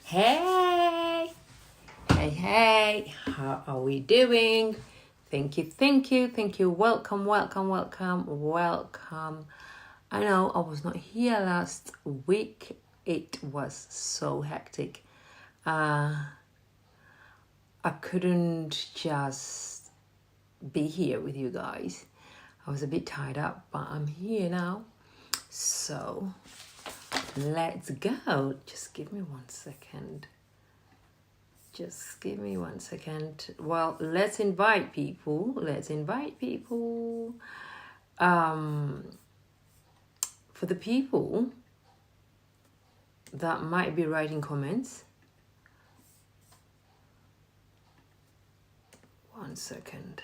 Hey, hey, how are we doing? Thank you. Welcome. I know I was not here last week. It was so hectic. I couldn't just be here with you guys. I was a bit tied up, but I'm here now. So let's go. Just give me 1 second. Well, let's invite people. For the people that might be writing comments. 1 second.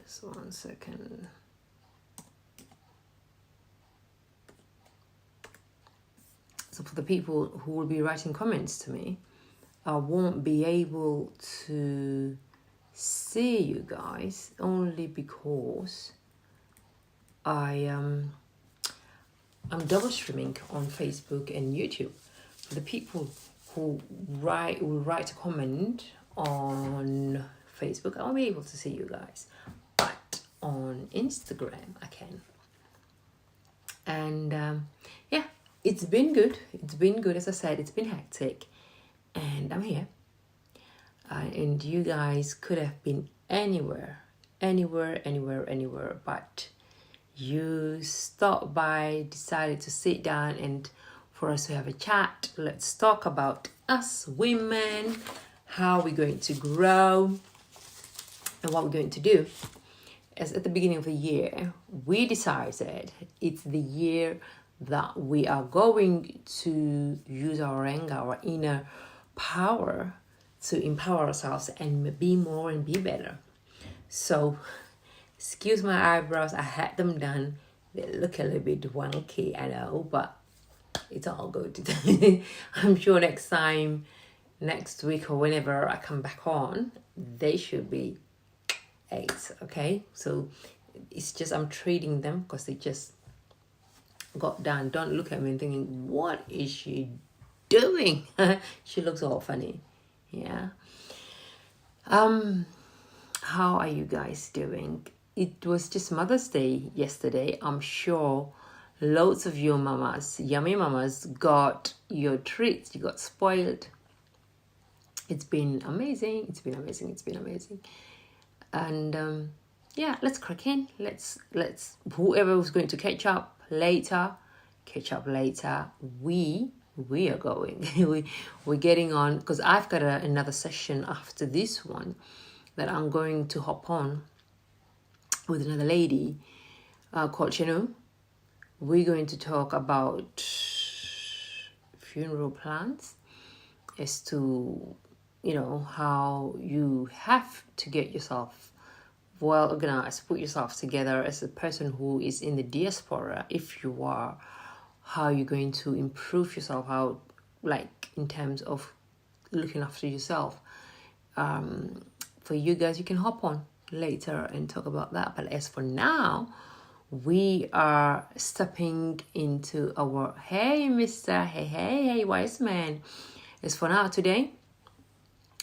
Just 1 second. So for the people who will be writing comments to me, I won't be able to see you guys only because I'm double streaming on Facebook and YouTube. For the people who will write a comment on Facebook, I'll be able to see you guys, but on Instagram I can. And yeah, it's been good. As I said, it's been hectic, and I'm here. And you guys could have been anywhere, but you stopped by, decided to sit down and for us to have a chat. Let's talk about us women, how we're going to grow and what we're going to do. As at the beginning of the year, we decided it's the year that we are going to use our anger, our inner power to empower ourselves and be more and be better. So, excuse my eyebrows, I had them done. They look a little bit wonky, I know, but it's all good. I'm sure next week or whenever I come back on, they should be 8, okay? So it's just I'm treating them because they just got done. Don't look at me and thinking, what is she doing? She looks all funny. Yeah. How are you guys doing? It was just Mother's Day yesterday. I'm sure loads of your mamas, yummy mamas, got your treats. You got spoiled. It's been amazing. And yeah, let's crack in. Let's whoever was going to catch up later. We are going. We're getting on because I've got another session after this one that I'm going to hop on with another lady called Chenu. We're going to talk about funeral plans as to, how you have to get yourself well organized, put yourself together as a person who is in the diaspora, if you are, how you're going to improve yourself, how, like, in terms of looking after yourself. For you guys, you can hop on later and talk about that. But as for now, we are stepping into our, hey, Mr. Hey, wise man. As for now, today,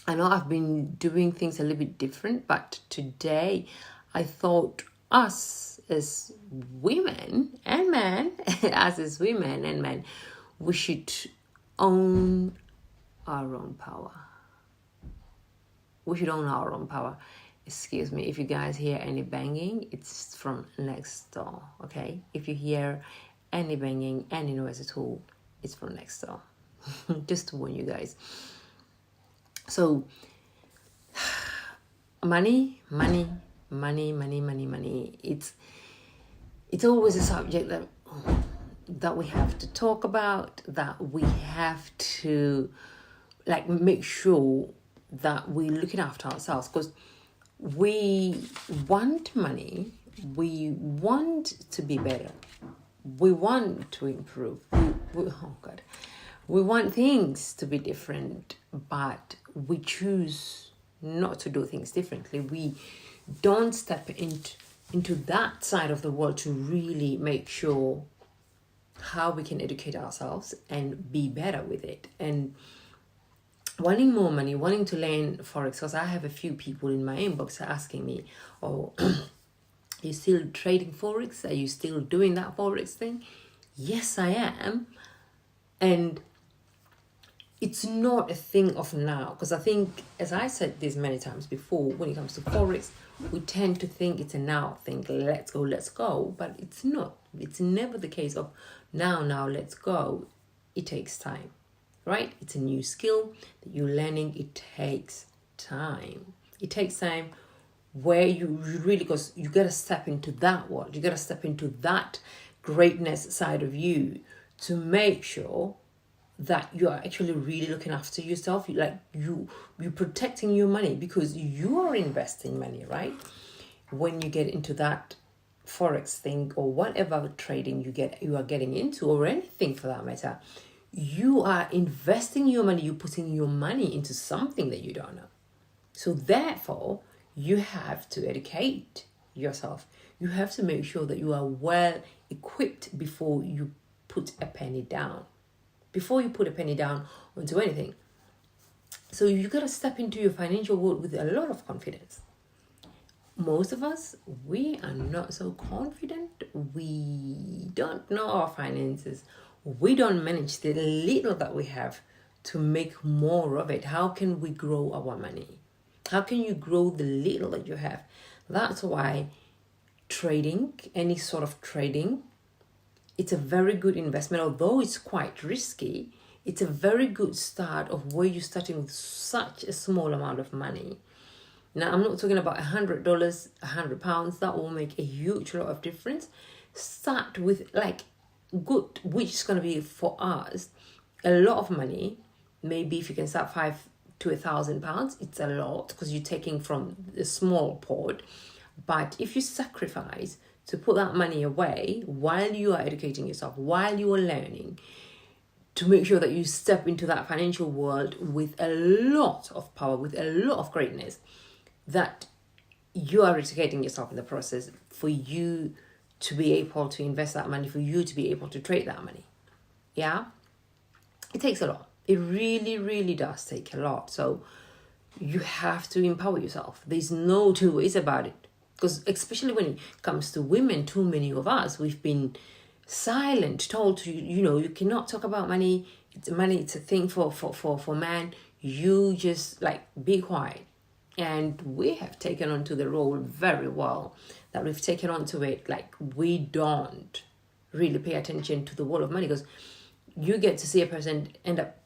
I know I've been doing things a little bit different, but today I thought us as women and men, we should own our own power. Excuse me, if you guys hear any banging, it's from next door, okay? If you hear any banging, any noise at all, it's from next door. Just to warn you guys. So, money. It's always a subject that we have to talk about, that we have to, like, make sure that we're looking after ourselves, because we want money, we want to be better, we want to improve, we want things to be different, but we choose not to do things differently. We don't step into that side of the world to really make sure how we can educate ourselves and be better with it. And wanting more money, wanting to learn Forex, because I have a few people in my inbox asking me, oh, you still trading Forex? Are you still doing that Forex thing? Yes, I am. And it's not a thing of now, because I think, as I said this many times before, when it comes to Forex, we tend to think it's a now thing. Let's go. But it's not. It's never the case of now, let's go. It takes time, right? It's a new skill that you're learning. It takes time. It takes time where you really, because you got to step into that world. You got to step into that greatness side of you to make sure that you are actually really looking after yourself. You're protecting your money, because you are investing money, right? When you get into that Forex thing or whatever trading you are getting into, or anything for that matter, you are investing your money. You're putting your money into something that you don't know. So therefore, you have to educate yourself. You have to make sure that you are well equipped before you put a penny down. Before you put a penny down onto anything. So you got to step into your financial world with a lot of confidence. Most of us, we are not so confident. We don't know our finances. We don't manage the little that we have to make more of it. How can we grow our money? How can you grow the little that you have? That's why trading, any sort of trading, it's a very good investment. Although it's quite risky, it's a very good start of where you're starting with such a small amount of money. Now, I'm not talking about $100, £100. That will make a huge lot of difference. Start with good, which is going to be for us a lot of money. Maybe if you can start £5,000 to £1,000, it's a lot, because you're taking from the small pot. But if you sacrifice to put that money away while you are educating yourself, while you are learning, to make sure that you step into that financial world with a lot of power, with a lot of greatness, that you are educating yourself in the process for you to be able to invest that money, for you to be able to trade that money. Yeah? It takes a lot. It really, really does take a lot. So you have to empower yourself. There's no two ways about it. Because especially when it comes to women, too many of us, we've been silent, told to, you cannot talk about money. It's a thing for man. You just be quiet. And we have taken onto the role very well, that we've taken onto it we don't really pay attention to the world of money, because you get to see a person end up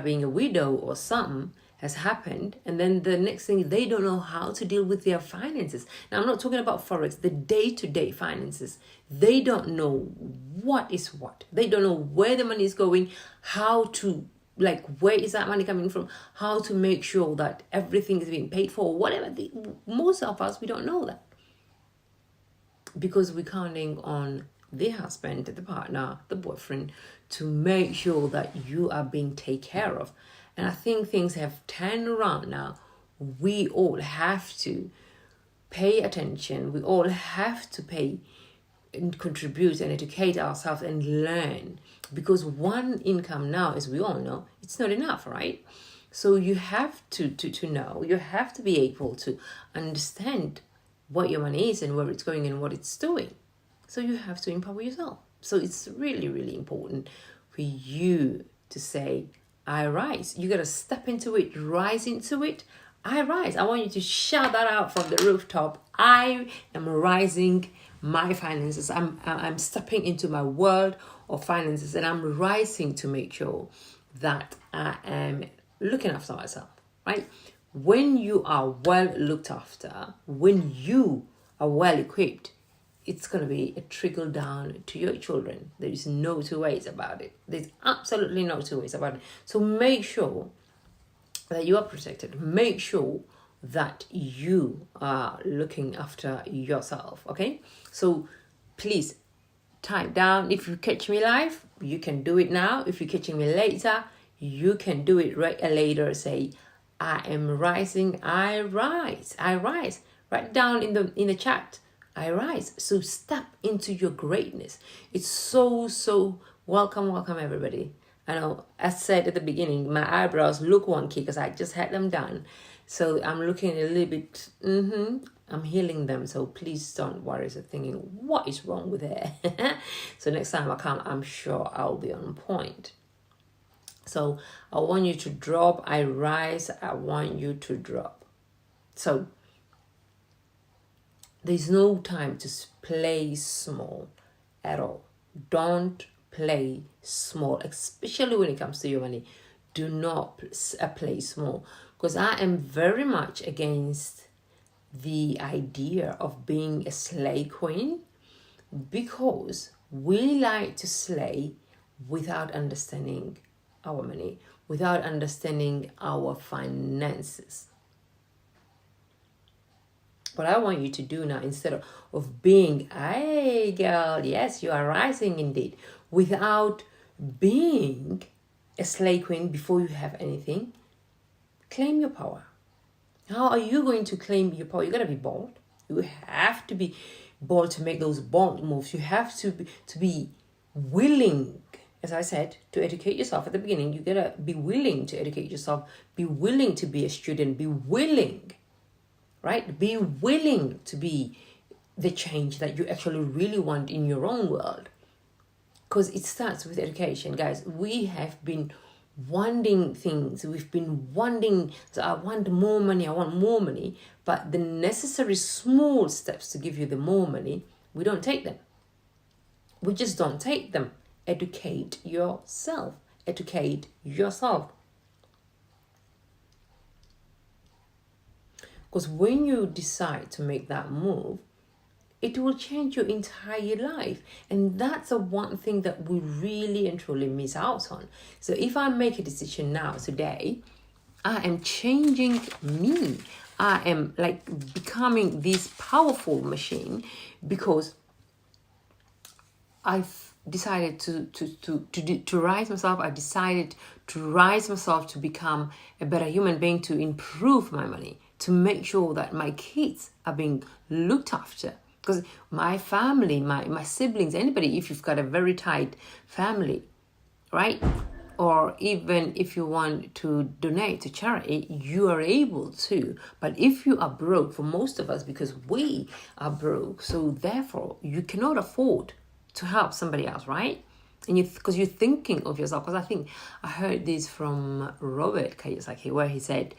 being a widow or something has happened, and then the next thing, they don't know how to deal with their finances. Now, I'm not talking about Forex, the day-to-day finances. They don't know what is what. They don't know where the money is going, how to, where is that money coming from, how to make sure that everything is being paid for, whatever. Most of us, we don't know that. Because we're counting on the husband, the partner, the boyfriend, to make sure that you are being taken care of. And I think things have turned around now. We all have to pay attention. We all have to pay and contribute and educate ourselves and learn. Because one income now, as we all know, it's not enough, right? So you have to know. You have to be able to understand what your money is and where it's going and what it's doing. So you have to empower yourself. So it's really, really important for you to say, I rise. You got to step into it, rise into it. I rise. I want you to shout that out from the rooftop. I am rising my finances. I'm stepping into my world of finances, and I'm rising to make sure that I am looking after myself, right? When you are well looked after, when you are well equipped, it's going to be a trickle down to your children. There is no two ways about it. There's absolutely no two ways about it. So make sure that you are protected. Make sure that you are looking after yourself, okay? So please type down. If you catch me live, you can do it now. If you're catching me later, you can do it later. Say, I am rising, I rise. I rise. Write down in the chat, I rise. So step into your greatness. It's so welcome everybody. I know, as said at the beginning, my eyebrows look wonky because I just had them done. So I'm looking a little bit, I'm healing them. So please don't worry. So thinking, what is wrong with hair? So next time I come, I'm sure I'll be on point. So I want you to drop, I rise, I want you to drop. So there's no time to play small at all. Don't play small, especially when it comes to your money. Do not play small, because I am very much against the idea of being a slay queen, because we like to slay without understanding our money, without understanding our finances. What I want you to do now, instead of being, hey girl, yes, you are rising indeed, without being a slay queen before you have anything, claim your power. How are you going to claim your power? You gotta be bold. You have to be bold to make those bold moves. You have to be willing, as I said, to educate yourself at the beginning. You gotta be willing to educate yourself. Be willing to be a student. Be willing, right? Be willing to be the change that you actually really want in your own world. Because it starts with education, guys. We have been wanting things. We've been wanting, so I want more money, I want more money. But the necessary small steps to give you the more money, we don't take them. We just don't take them. Educate yourself. Educate yourself. Because when you decide to make that move, it will change your entire life. And that's the one thing that we really and truly miss out on. So if I make a decision now, today, I am changing me. I am like becoming this powerful machine, because I've decided to rise myself. I decided to rise myself to become a better human being, to improve my money, to make sure that my kids are being looked after. Because my family, my siblings, anybody, if you've got a very tight family, right? Or even if you want to donate to charity, you are able to. But if you are broke, for most of us, because we are broke, so therefore you cannot afford to help somebody else, right? And because you're thinking of yourself. Because I think I heard this from Robert Kiyosaki, where he said,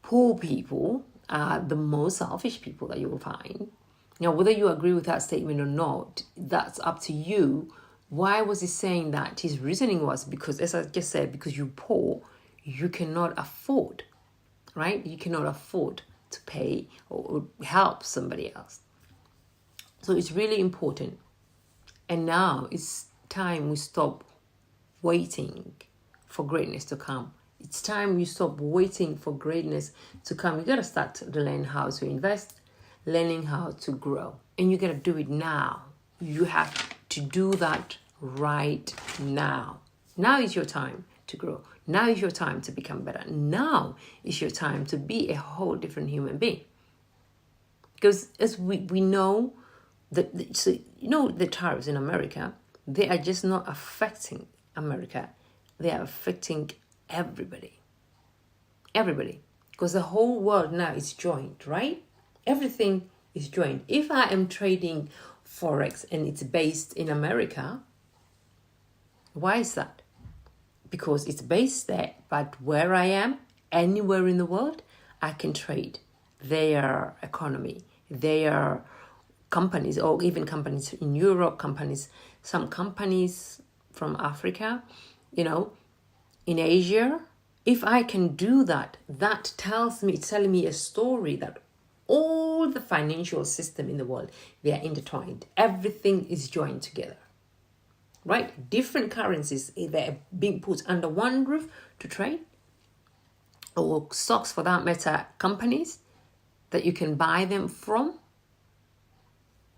poor people are the most selfish people that you will find. Now, whether you agree with that statement or not, that's up to you. Why was he saying that? His reasoning was because, as I just said, because you're poor, you cannot afford, right? You cannot afford to pay or help somebody else. So it's really important. And now it's time we stop waiting for greatness to come. It's time you stop waiting for greatness to come. You got to start to learn how to invest, learning how to grow. And you got to do it now. You have to do that right now. Now is your time to grow. Now is your time to become better. Now is your time to be a whole different human being. Because as we know, the tariffs in America, they are just not affecting America. They are affecting everybody. Everybody. Because the whole world now is joined, right? Everything is joined. If I am trading Forex and it's based in America, why is that? Because it's based there, but where I am, anywhere in the world, I can trade their economy, their companies, or even companies in Europe, some companies from Africa, in Asia. If I can do that, it's telling me a story that all the financial system in the world, they are intertwined. Everything is joined together, right? Different currencies, they're being put under one roof to trade, or stocks for that matter, companies that you can buy them from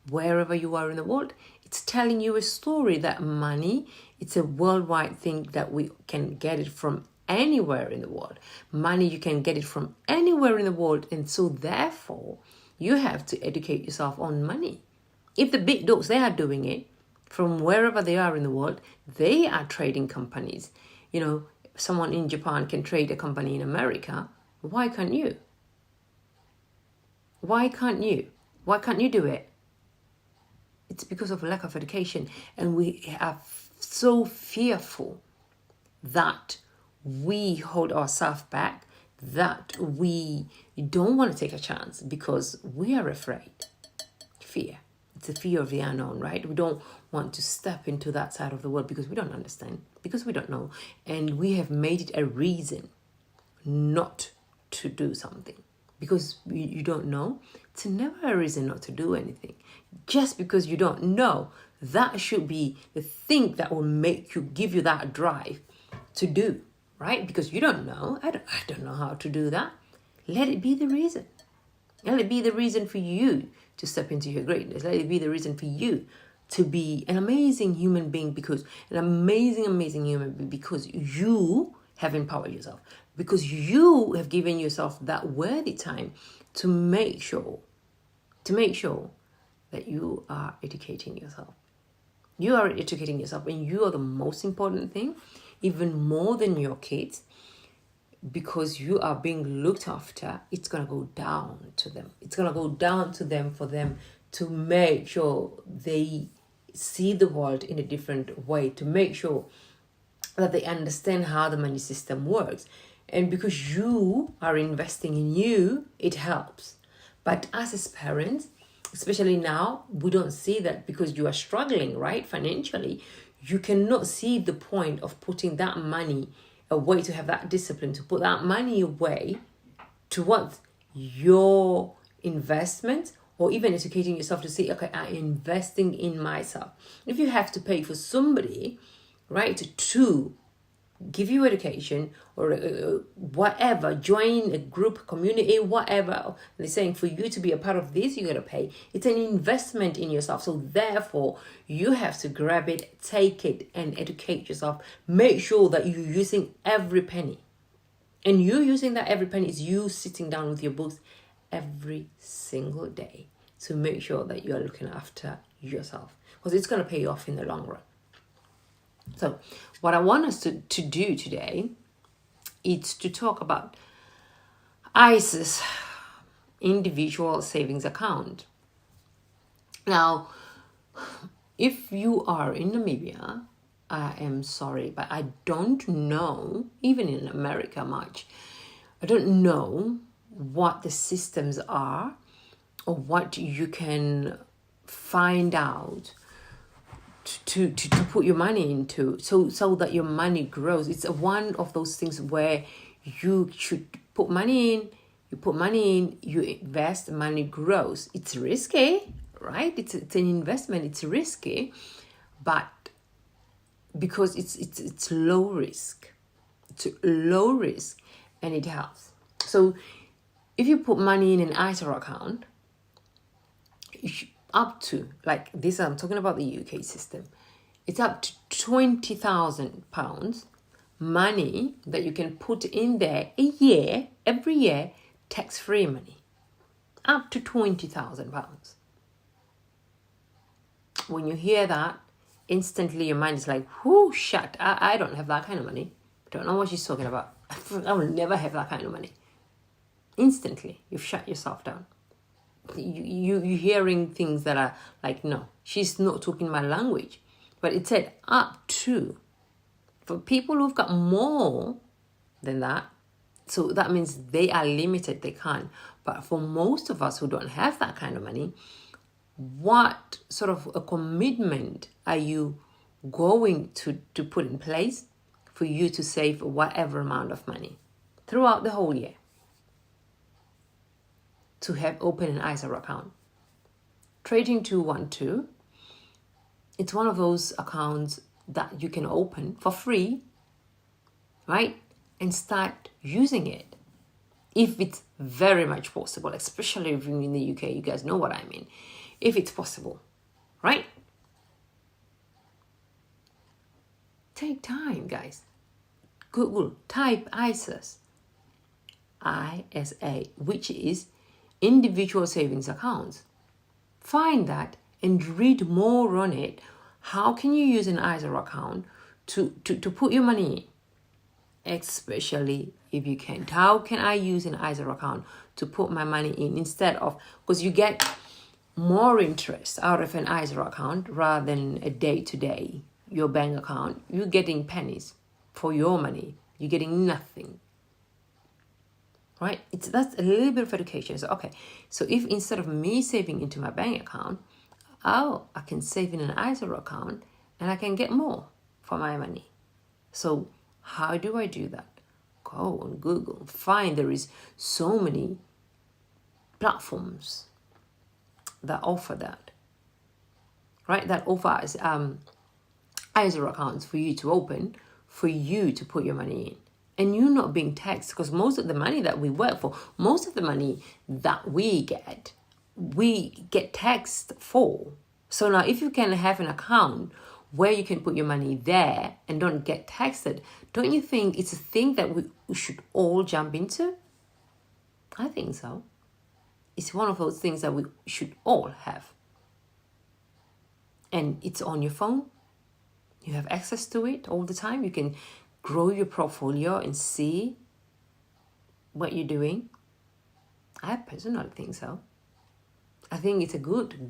wherever you are in the world. It's telling you a story that money, it's a worldwide thing, that we can get it from anywhere in the world. Money, you can get it from anywhere in the world. And so therefore, You have to educate yourself on money. If the big dogs, they are doing it from wherever they are in the world, they are trading companies. You know, someone in Japan can trade a company in America. Why can't you? Why can't you? Why can't you do it? It's because of lack of education. And we are so fearful that we hold ourselves back, that we don't want to take a chance because we are afraid. Fear. It's the fear of the unknown, right? We don't want to step into that side of the world because we don't understand, because we don't know. And we have made it a reason not to do something. Because you don't know, it's never a reason not to do anything. Just because you don't know, that should be the thing that will make you, give you that drive to do, right? Because you don't know. I don't know how to do that. Let it be the reason. Let it be the reason for you to step into your greatness. Let it be the reason for you to be an amazing human being, because an amazing human being, because you have empowered yourself, because you have given yourself that worthy time to make sure that you are educating yourself. You are educating yourself, and you are the most important thing, even more than your kids, because you are being looked after. It's going to go down to them. It's going to go down to them for them to make sure they see the world in a different way, to make sure that they understand how the money system works. And because you are investing in you, it helps. But us as parents, especially now, we don't see that because you are struggling, right? Financially, you cannot see the point of putting that money away, to have that discipline, to put that money away towards your investment, or even educating yourself to say, okay, I'm investing in myself. If you have to pay for somebody, right, to give you education or whatever, join a group, community, whatever, they're saying for you to be a part of this, you got to pay. It's an investment in yourself. So therefore, you have to grab it, take it, and educate yourself. Make sure that you're using every penny. And you using that every penny is you sitting down with your books every single day to make sure that you are looking after yourself, because it's going to pay you off in the long run. So what I want us to do today is to talk about ISA's individual savings account. Now, if you are in Namibia, I am sorry, but I don't know, even in America much, I don't know what the systems are or what you can find out to put your money into, so that your money grows. It's one of those things where you should put money in, you invest, money grows. It's risky, right? It's an investment, it's risky, but because it's low risk. It's low risk and it helps. So if you put money in an ISA account, up to, like this, I'm talking about the UK system, it's up to £20,000 money that you can put in there every year, tax-free money, up to £20,000. When you hear that, instantly your mind is like, whoo, shut, I don't have that kind of money. I don't know what she's talking about. I will never have that kind of money. Instantly, you've shut yourself down. You're hearing things that are like, no, she's not talking my language. But it said up to. For people who've got more than that, so that means they are limited, they can't. But for most of us who don't have that kind of money, what sort of a commitment are you going to put in place for you to save whatever amount of money throughout the whole year? To have open an ISA account. Trading 212, it's one of those accounts that you can open for free, right? And start using it. If it's very much possible, especially if you're in the UK, you guys know what I mean. If it's possible, right? Take time, guys. Google, type ISAs. ISA, which is individual savings accounts. Find that and read more on it. How can you use an ISA account to put your money in? Especially if you can't. How can I use an ISA account to put my money in instead of, because you get more interest out of an ISA account rather than a day-to-day, your bank account. You're getting pennies for your money. You're getting nothing. Right? That's a little bit of education. So, okay. So if instead of me saving into my bank account, I can save in an ISA account and I can get more for my money. So how do I do that? Go on Google. Find there is so many platforms that offer that. Right? That offers ISA accounts for you to open, for you to put your money in. And you're not being taxed, because most of the money that we work for, most of the money that we get taxed for. So now if you can have an account where you can put your money there and don't get taxed, don't you think it's a thing that we should all jump into? I think so. It's one of those things that we should all have. And it's on your phone. You have access to it all the time. You can grow your portfolio and see what you're doing. I personally think so. I think it's a good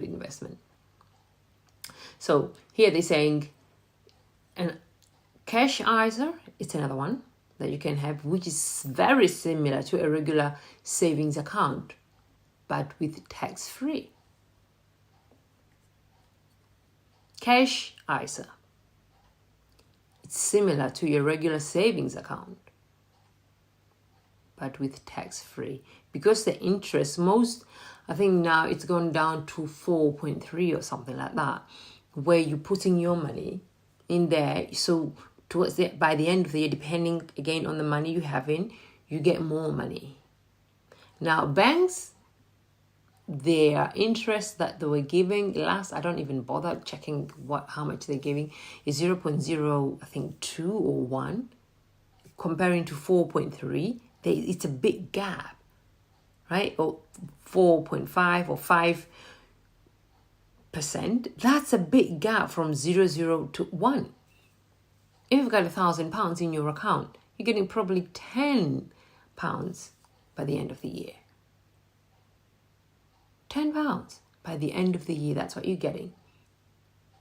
investment. So here they're saying, and cash ISA, it's another one that you can have, which is very similar to a regular savings account, but with tax-free. Cash ISA. It's similar to your regular savings account, but with tax-free. Because the interest, I think now it's gone down to 4.3 or something like that, where you're putting your money in there. So by the end of the year, depending again on the money you have in, you get more money. Now banks, their interest that they were giving last, I don't even bother checking how much they're giving, is 0.0, I think 2 or 1, comparing to 4.3. It's a big gap, right? Or 4.5 or 5%. That's a big gap from 0.0 to 1. If you've got £1,000 in your account, you're getting probably £10 by the end of the year. £10 by the end of the year, that's what you're getting.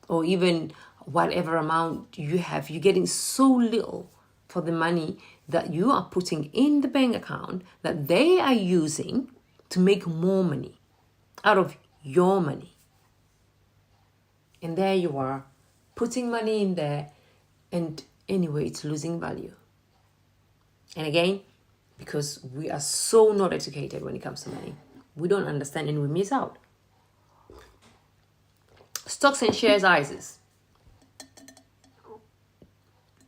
Or even whatever amount you have, you're getting so little for the money that you are putting in the bank account that they are using to make more money out of your money. And there you are, putting money in there, and anyway, it's losing value. And again, because we are so not educated when it comes to money, we don't understand and we miss out. Stocks and shares ISAs.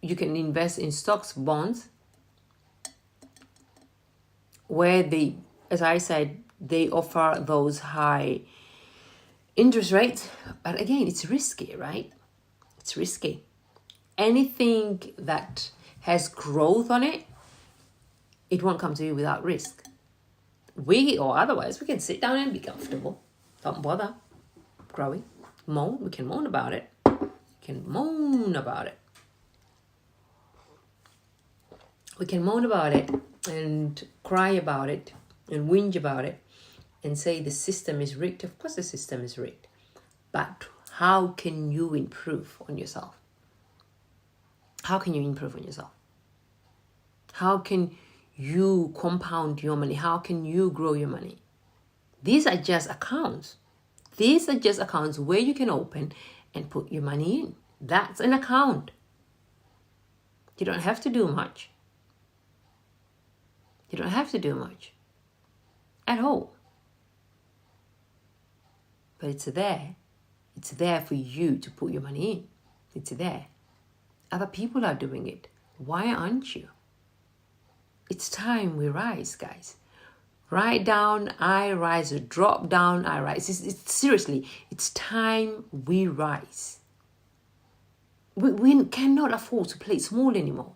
You can invest in stocks, bonds, where they, as I said, they offer those high interest rates. But again, it's risky, right? It's risky. Anything that has growth on it, it won't come to you without risk. Or otherwise, we can sit down and be comfortable. Don't bother growing. Moan. We can moan about it. We can moan about it. We can moan about it and cry about it and whinge about it and say the system is rigged. Of course the system is rigged. But how can you improve on yourself? How can you improve on yourself? How can you compound your money? How can you grow your money? These are just accounts. These are just accounts where you can open and put your money in. That's an account. You don't have to do much. You don't have to do much at all. But it's there. It's there for you to put your money in. It's there. Other people are doing it. Why aren't you? It's time we rise, guys. Write down, I rise, or drop down, I rise. Seriously, it's time we rise. We cannot afford to play small anymore.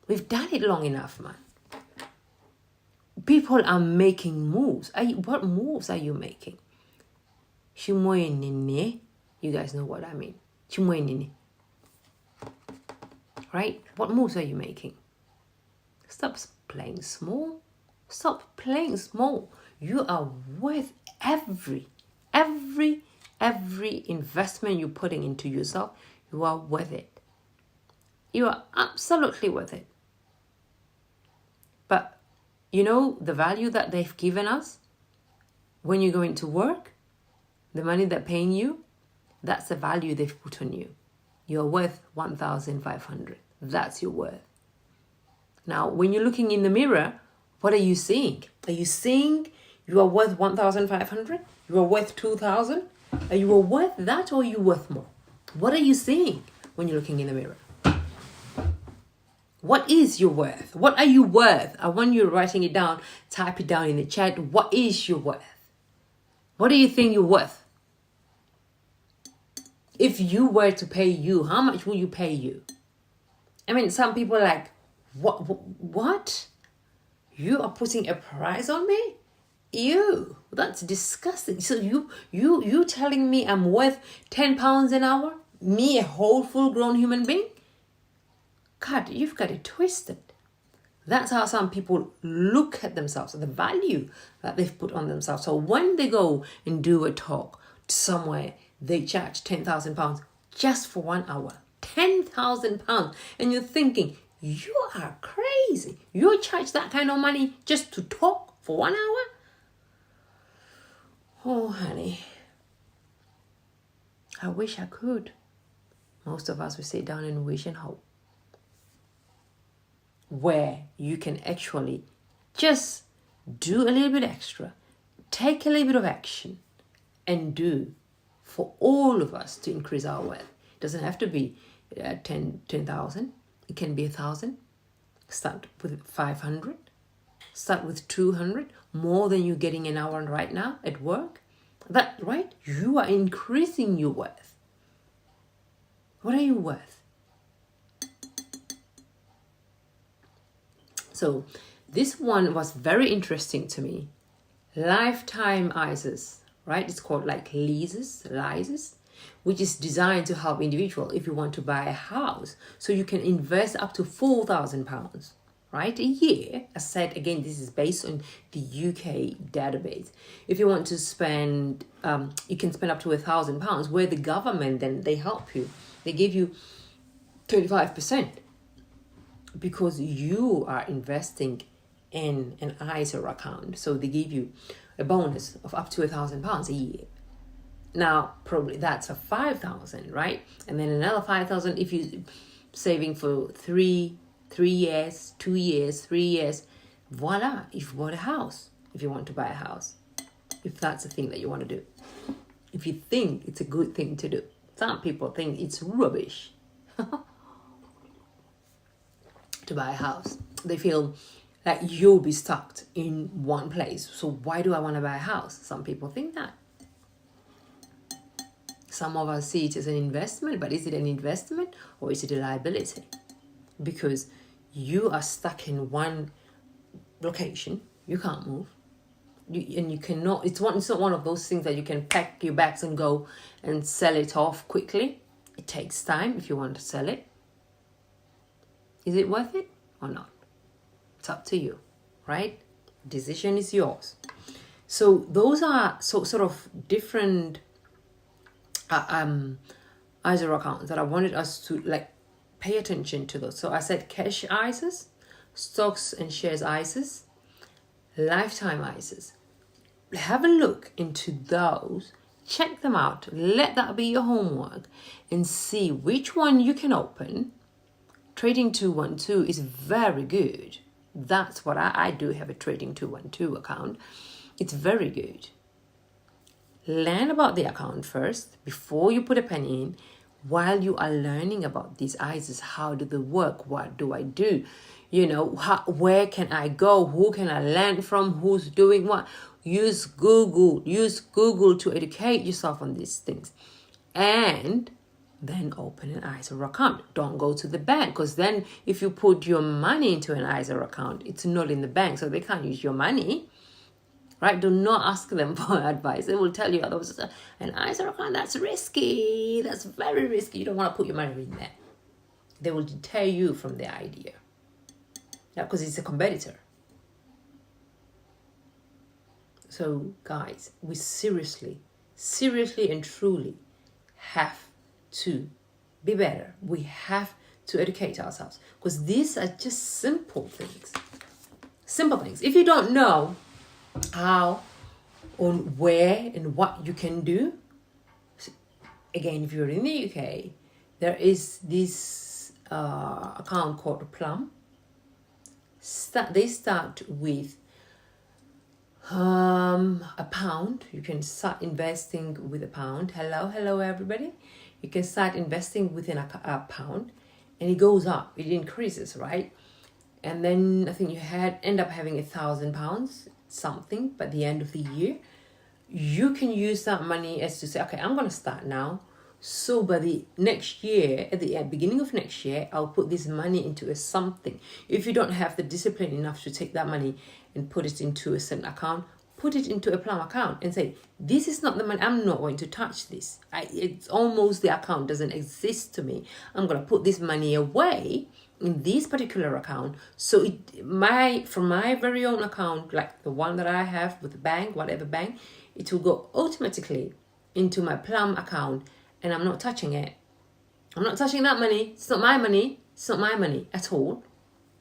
We've done it long enough, man. People are making moves. What moves are you making? Chimoyenene. You guys know what I mean. Chimoyenene. Right? What moves are you making? Stop playing small. Stop playing small. You are worth every investment you're putting into yourself. You are worth it. You are absolutely worth it. But you know the value that they've given us when you're going to work, the money they're paying you, that's the value they've put on you. You're worth 1,500. That's your worth. Now, when you're looking in the mirror, what are you seeing? Are you seeing you are worth 1,500? You are worth 2,000? Are you worth that, or are you worth more? What are you seeing when you're looking in the mirror? What is your worth? What are you worth? I want you writing it down. Type it down in the chat. What is your worth? What do you think you're worth? If you were to pay you, how much will you pay you? I mean, some people are like, what? You are putting a price on me? Ew, that's disgusting. So you telling me I'm worth £10 an hour? Me, a whole full-grown human being? God, you've got it twisted. That's how some people look at themselves, the value that they've put on themselves. So when they go and do a talk somewhere, they charge £10,000 just for 1 hour. £10,000. And you're thinking, you are crazy. You charge that kind of money just to talk for 1 hour? Oh, honey. I wish I could. Most of us will sit down and wish and hope. Where you can actually just do a little bit extra, take a little bit of action, and do for all of us to increase our wealth. It doesn't have to be 10,000. It can be 1,000. Start with 500. Start with 200. More than you're getting an hour right now at work. That right? You are increasing your worth. What are you worth? So this one was very interesting to me. Lifetime ISAs, right? It's called like leases, which is designed to help individual if you want to buy a house. So you can invest up to £4,000, right? A year. As said, again, this is based on the UK database. If you want to spend, you can spend up to £1,000, where the government, then they help you. They give you 25%. Because you are investing in an ISA account. So they give you a bonus of up to £1,000 a year. Now, probably that's for 5,000, right? And then another 5,000 if you're saving for 3 years, 2 years, 3 years. Voila, you've bought a house if you want to buy a house. If that's the thing that you want to do. If you think it's a good thing to do. Some people think it's rubbish. To buy a house. They feel that you'll be stuck in one place. So why do I want to buy a house? Some people think that. Some of us see it as an investment, but is it an investment or is it a liability? Because you are stuck in one location. You can't move. You cannot, it's not one of those things that you can pack your bags and go and sell it off quickly. It takes time if you want to sell it. Is it worth it or not? It's up to you, right? Decision is yours. So those are sort of different ISA accounts that I wanted us to like pay attention to those. So I said cash ISAs, stocks and shares ISAs, lifetime ISAs. Have a look into those. Check them out. Let that be your homework and see which one you can open. Trading 212 is very good. That's what I do, have a Trading 212 account. It's very good. Learn about the account first before you put a penny in. While you are learning about these ISAs, how do they work? What do I do? You know, where can I go? Who can I learn from? Who's doing what? Use Google. Use Google to educate yourself on these things. And then open an ISA account. Don't go to the bank, because then if you put your money into an ISA account, it's not in the bank, so they can't use your money. Right? Do not ask them for advice. They will tell you otherwise. An ISA account, that's risky. That's very risky. You don't want to put your money in there. They will deter you from the idea. Yeah, because it's a competitor. So guys, we seriously and truly have to be better. We have to educate ourselves, because these are just simple things. Simple things. If you don't know how, on where, and what you can do, again, if you're in the UK, there is this account called Plum. They start with a pound. You can start investing with a pound. Hello everybody. You can start investing within a pound, and it goes up, it increases, right? And then I think you end up having £1,000 something by the end of the year. You can use that money as to say, okay, I'm going to start now, so by the next year, at the beginning of next year, I'll put this money into a something. If you don't have the discipline enough to take that money and put it into a certain account, put it into a Plum account and say, this is not the money, I'm not going to touch this. It's almost, the account doesn't exist to me. I'm going to put this money away in this particular account. So from my very own account, like the one that I have with the bank, whatever bank, it will go automatically into my Plum account, and I'm not touching it. I'm not touching that money. It's not my money. It's not my money at all.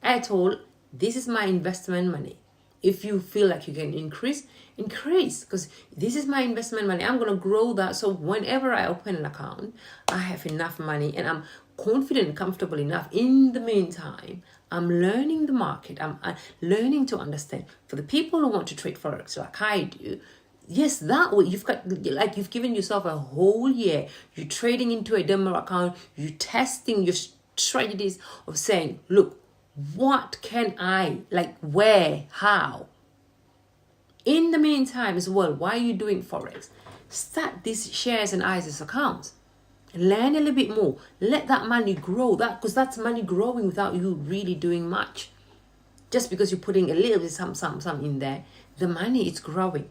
At all. This is my investment money. If you feel like you can increase, because this is my investment money. I'm going to grow that. So whenever I open an account, I have enough money and I'm confident, comfortable enough. In the meantime, I'm learning the market. I'm learning to understand. For the people who want to trade Forex like I do, yes, that way you've given yourself a whole year. You're trading into a demo account. You're testing your strategies of saying, look, what can I, where, how? In the meantime as well, why are you doing Forex? Start these shares and ISAs accounts. Learn a little bit more. Let that money grow. Because that's money growing without you really doing much. Just because you're putting a little bit some in there, the money is growing.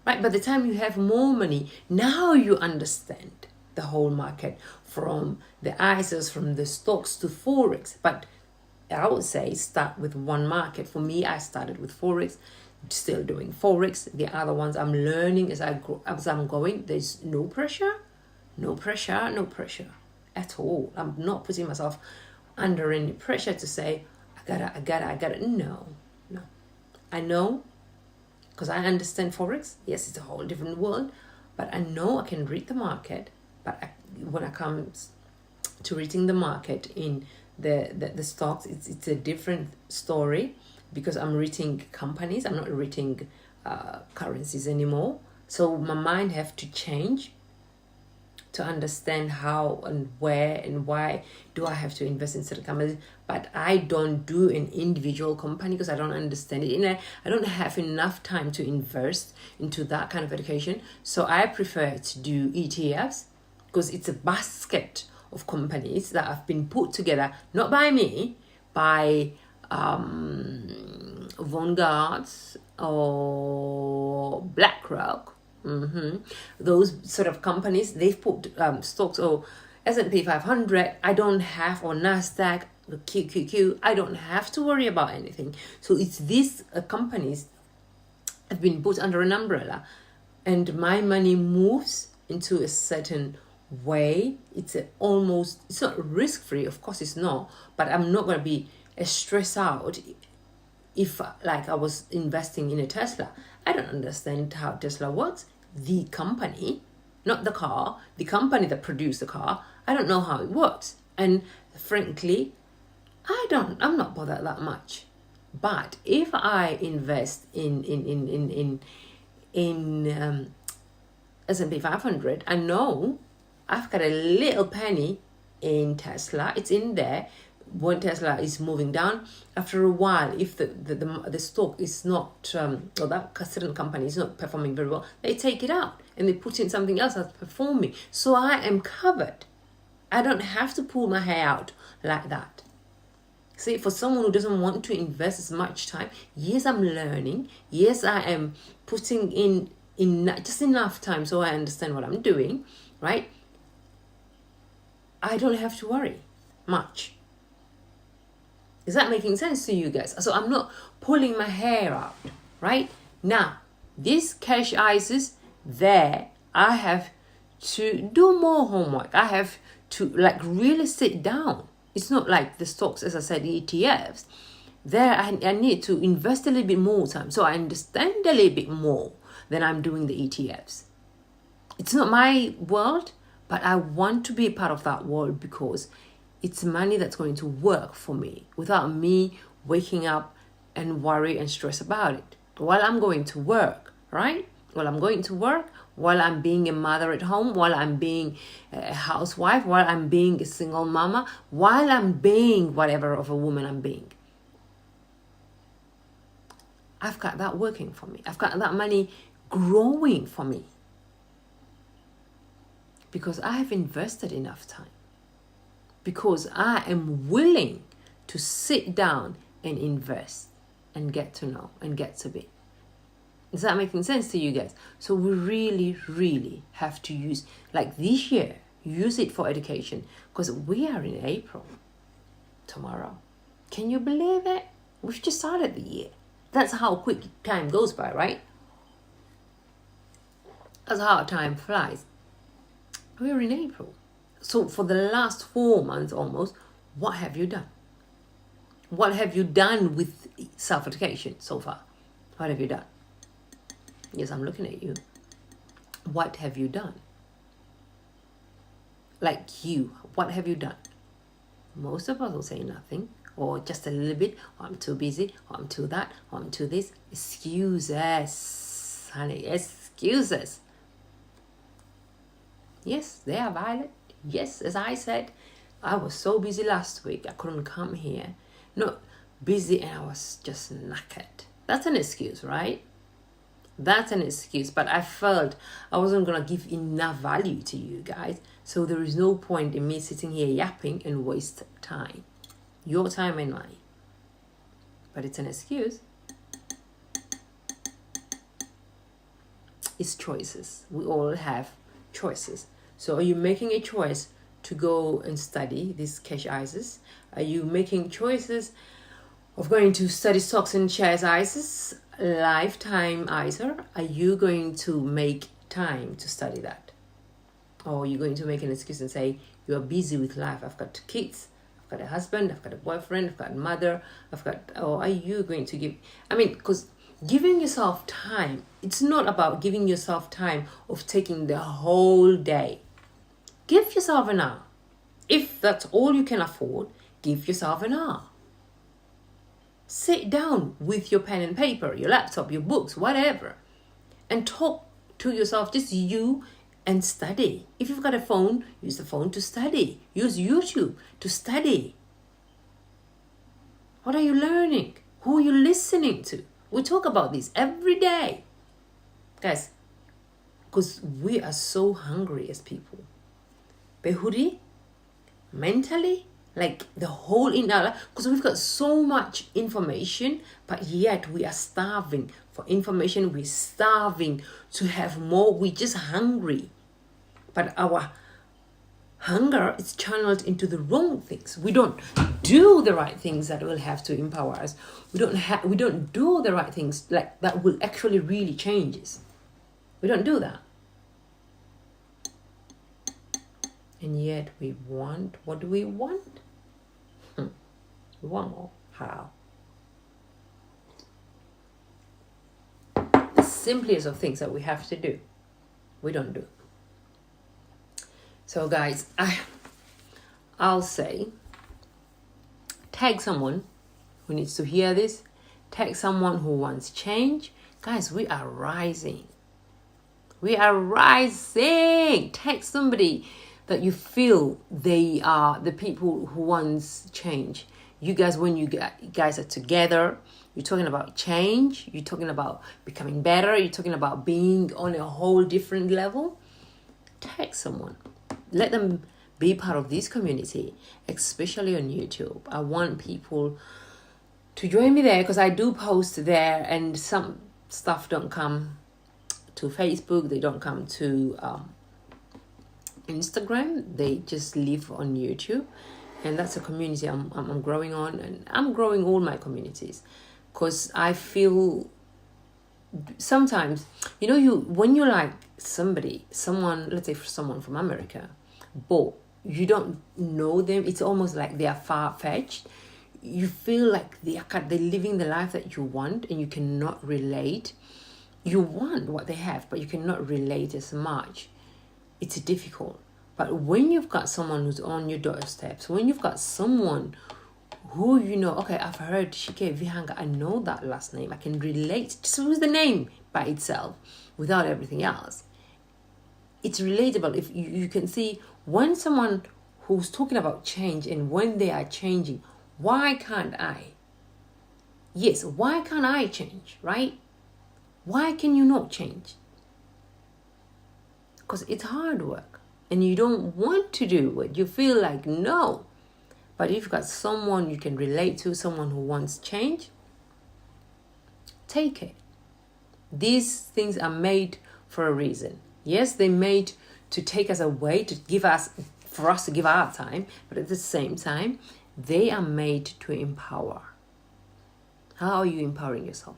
Right? By the time you have more money, now you understand the whole market, from the ISAs, from the stocks to Forex. But I would say start with one market. For me, I started with Forex, still doing Forex. The other ones I'm learning as I'm going. There's no pressure at all. I'm not putting myself under any pressure to say, I gotta. No. I know, because I understand Forex. Yes, it's a whole different world, but I know I can read the market. But when it comes to reading the market in the stocks, it's a different story, because I'm reading companies. I'm not reading currencies anymore. So my mind have to change to understand how and where and why do I have to invest in certain companies. But I don't do an individual company because I don't understand it. And I don't have enough time to invest into that kind of education. So I prefer to do ETFs, because it's a basket of companies that have been put together, not by me, by Vanguard or BlackRock. Those sort of companies, they've put stocks or S&P 500. I don't have, or NASDAQ, QQQ. I don't have to worry about anything. So it's these companies have been put under an umbrella, and my money moves into a certain way. It's not risk-free, of course it's not, but I'm not going to be stressed out if I was investing in a Tesla. I don't understand how Tesla works. The company, not the car, the company that produced the car, I don't know how it works. And frankly, I'm not bothered that much. But if I invest in S&P 500, I know I've got a little penny in Tesla. It's in there. when Tesla is moving down, after a while, if the stock is not, or that certain company is not performing very well, they take it out and they put in something else that's performing. So I am covered. I don't have to pull my hair out like that. See, for someone who doesn't want to invest as much time, yes, I'm learning. Yes, I am putting in just enough time so I understand what I'm doing, right? I don't have to worry much. Is that making sense to you guys? So I'm not pulling my hair out, right? Now, this cash ISAs, there, I have to do more homework. I have to like really sit down. It's not like the stocks, as I said, the ETFs. There, I need to invest a little bit more time so I understand a little bit more than I'm doing the ETFs. It's not my world, but I want to be a part of that world because it's money that's going to work for me without me waking up and worry and stress about it. While I'm going to work, right? While I'm going to work, while I'm being a mother at home, while I'm being a housewife, while I'm being a single mama, while I'm being whatever of a woman I'm being. I've got that working for me. I've got that money growing for me. Because I have invested enough time. Because I am willing to sit down and invest and get to know and get to be. Is that making sense to you guys? So we really, really have to use, like this year, use it for education. Because we are in April tomorrow. Can you believe it? We've just started the year. That's how quick time goes by, right? That's how time flies. We're in April. So for the last 4 months almost, what have you done? What have you done with self-education so far? What have you done? Yes, I'm looking at you. What have you done? Like you, what have you done? Most of us will say nothing, or just a little bit, or I'm too busy, or I'm too that, or I'm too this. Excuses, honey, excuses. Yes, they are valid. Yes, as I said, I was so busy last week, I couldn't come here. Not busy and I was just knackered. That's an excuse, right? That's an excuse, but I felt I wasn't going to give enough value to you guys. So there is no point in me sitting here yapping and waste time. Your time and mine. But it's an excuse. It's choices. We all have choices. So are you making a choice to go and study these cash ISAs? Are you making choices of going to study stocks and shares ISAs, lifetime ISA? Are you going to make time to study that? Or are you going to make an excuse and say, you're busy with life, I've got kids, I've got a husband, I've got a boyfriend, I've got a mother, or are you going to give, because giving yourself time, it's not about giving yourself time of taking the whole day. Give yourself an hour. If that's all you can afford, give yourself an hour. Sit down with your pen and paper, your laptop, your books, whatever, and talk to yourself, just you, and study. If you've got a phone, use the phone to study. Use YouTube to study. What are you learning? Who are you listening to? We talk about this every day. Guys, because we are so hungry as people. Behuri, mentally, like the whole in our life, because we've got so much information, but yet we are starving for information. We're starving to have more. We're just hungry. But our hunger is channeled into the wrong things. We don't do the right things that will have to empower us. We don't do the right things like that will actually really change us. We don't do that. And yet we want, what do we want? We want more. How? The simplest of things that we have to do, we don't do. So guys, I'll say, tag someone who needs to hear this. Tag someone who wants change. Guys, we are rising. We are rising. Tag somebody that you feel they are the people who wants change. You guys, when you guys are together, you're talking about change, you're talking about becoming better, you're talking about being on a whole different level. Text someone. Let them be part of this community, especially on YouTube. I want people to join me there because I do post there, and some stuff don't come to Facebook, they don't come to Instagram, they just live on YouTube. And that's a community I'm growing on, and I'm growing all my communities because I feel sometimes, when you like someone, let's say someone from America, but you don't know them, it's almost like they are far-fetched. You feel like they're living the life that you want, and you cannot relate. You want what they have, but you cannot relate as much. It's difficult. But when you've got someone who's on your doorsteps, when you've got someone who okay, I've heard Shike Vihanga, I know that last name, I can relate to the name by itself without everything else. It's relatable. If you can see when someone who's talking about change and when they are changing, why can't I? Yes, why can't I change, right? Why can you not change? Because it's hard work. And you don't want to do it. You feel like no. But if you've got someone you can relate to, someone who wants change, take it. These things are made for a reason. Yes, they're made to take us away, for us to give our time. But at the same time, they are made to empower. How are you empowering yourself?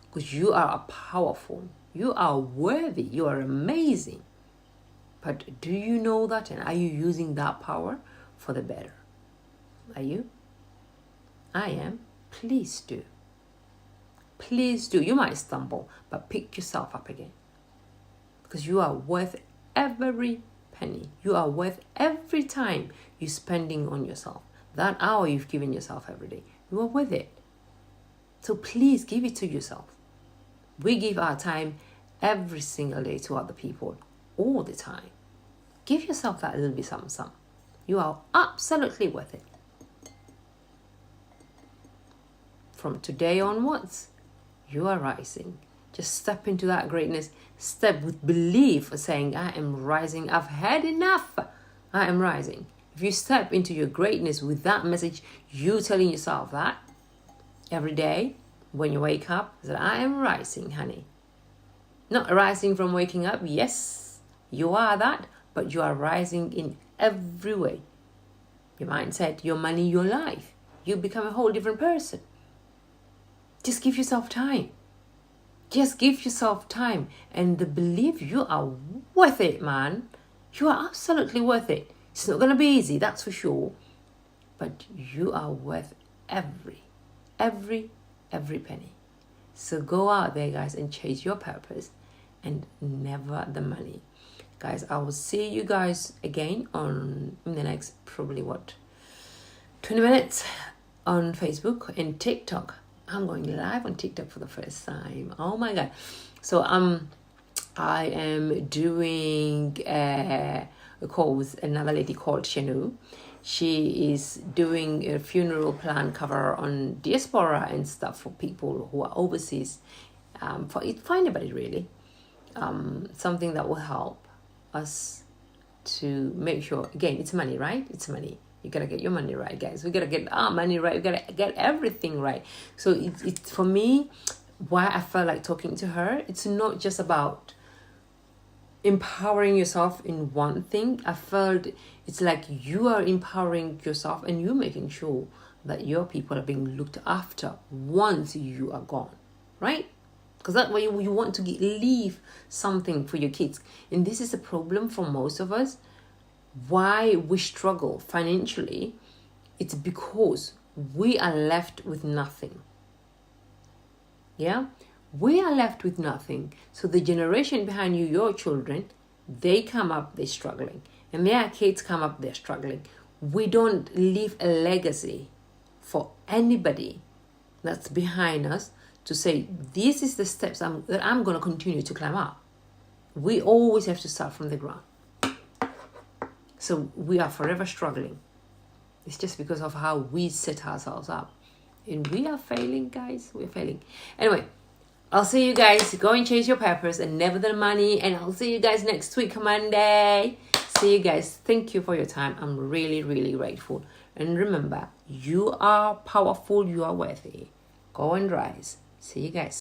Because you are powerful. You are worthy. You are amazing. But do you know that? And are you using that power for the better? Are you? I am. Please do. Please do. You might stumble, but pick yourself up again. Because you are worth every penny. You are worth every time you're spending on yourself. That hour you've given yourself every day. You are worth it. So please give it to yourself. We give our time every single day to other people. All the time. Give yourself that little bit something. You are absolutely worth it. From today onwards, you are rising. Just step into that greatness. Step with belief, saying, I am rising. I've had enough. I am rising. If you step into your greatness with that message, you telling yourself that every day when you wake up, that I am rising, honey. Not rising from waking up. Yes, you are that, but you are rising in every way. Your mindset, your money, your life. You become a whole different person. Just give yourself time. Just give yourself time and the belief you are worth it, man. You are absolutely worth it. It's not going to be easy, that's for sure. But you are worth every penny. So go out there, guys, and chase your purpose and never the money. Guys, I will see you guys again in the next probably 20 minutes on Facebook and TikTok. I'm going live on TikTok for the first time. Oh my god. So I am doing a call with another lady called Shanu. She is doing a funeral plan cover on diaspora and stuff for people who are overseas. For anybody really. Something that will help us to make sure, again, it's money, right? It's money. You gotta get your money right, guys. We gotta get our money right. We gotta get everything right. So it's for me, why I felt like talking to her. It's not just about empowering yourself in one thing. I felt it's like you are empowering yourself and you're making sure that your people are being looked after once you are gone, right? Because that way you want to leave something for your kids. And this is a problem for most of us. Why we struggle financially, it's because we are left with nothing. Yeah? We are left with nothing. So the generation behind you, your children, they come up, they're struggling. And their kids come up, they're struggling. We don't leave a legacy for anybody that's behind us to say, this is the steps that I'm going to continue to climb up. We always have to start from the ground. So we are forever struggling. It's just because of how we set ourselves up. And we are failing, guys. We're failing. Anyway, I'll see you guys. Go and chase your purpose and never the money. And I'll see you guys next week, Monday. See you guys. Thank you for your time. I'm really, really grateful. And remember, you are powerful. You are worthy. Go and rise. See you guys.